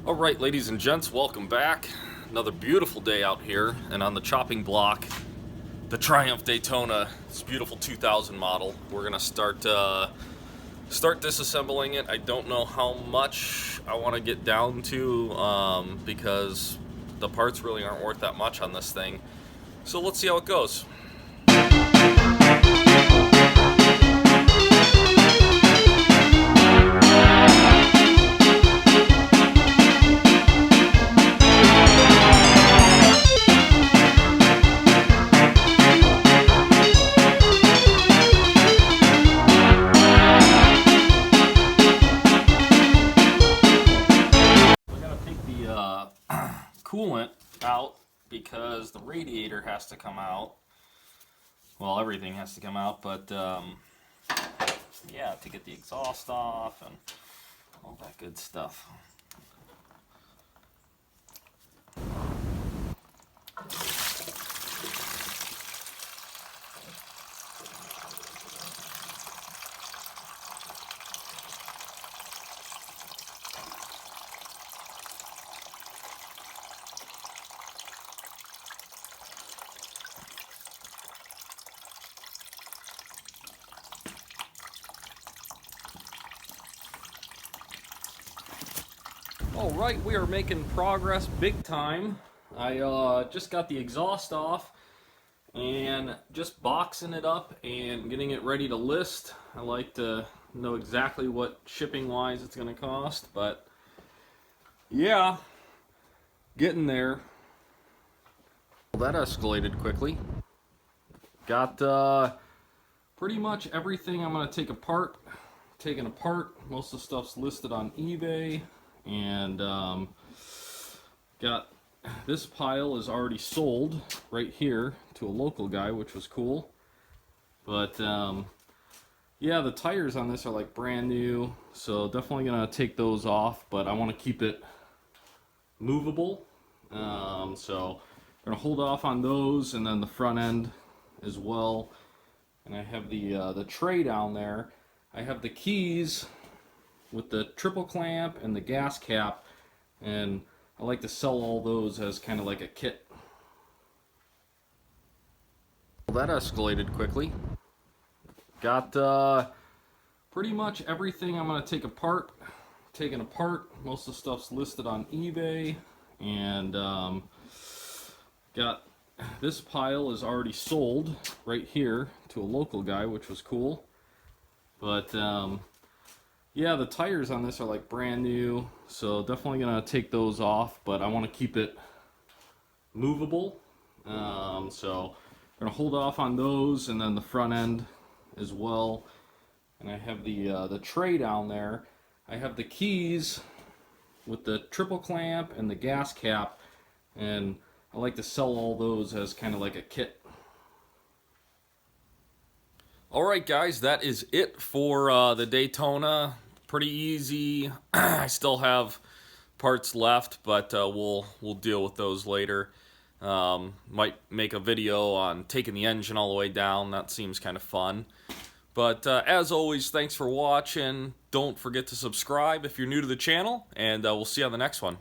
Alright, ladies and gents, welcome back. Another beautiful day out here, and on the chopping block, the Triumph Daytona. It's a beautiful 2000 model. We're gonna start disassembling it. I don't know how much I want to get down to because the parts really aren't worth that much on this thing. So let's see how it goes. Coolant out because the radiator has to come out. Well, everything has to come out, but yeah, to get the exhaust off and all that good stuff. All right, we are making progress big time. I just got the exhaust off and just boxing it up and getting it ready to list. I like to know exactly what shipping wise it's going to cost, but yeah, getting there. Well, that escalated quickly. Got pretty much everything I'm going to take apart, taken apart. Most of the stuff's listed on eBay. And got this pile is already sold right here to a local guy, which was cool. But yeah, the tires on this are like brand new, so definitely gonna take those off, but I want to keep it movable, so I'm gonna hold off on those, and then the front end as well. And I have the tray down there. I have the keys with the triple clamp and the gas cap, and I like to sell all those as kind of like a kit. Well, that escalated quickly. Got pretty much everything I'm going to take apart, taken apart. Most of the stuff's listed on eBay, and got this pile is already sold right here to a local guy, which was cool. But yeah, the tires on this are like brand new, so definitely gonna take those off, but I want to keep it movable, so I'm gonna hold off on those, and then the front end as well. And I have the tray down there. I have the keys with the triple clamp and the gas cap, and I like to sell all those as kind of like a kit. Alright guys, that is it for the Daytona. Pretty easy. I still have parts left, but we'll deal with those later. Might make a video on taking the engine all the way down. That seems kind of fun. But as always, thanks for watching. Don't forget to subscribe if you're new to the channel, and we'll see you on the next one.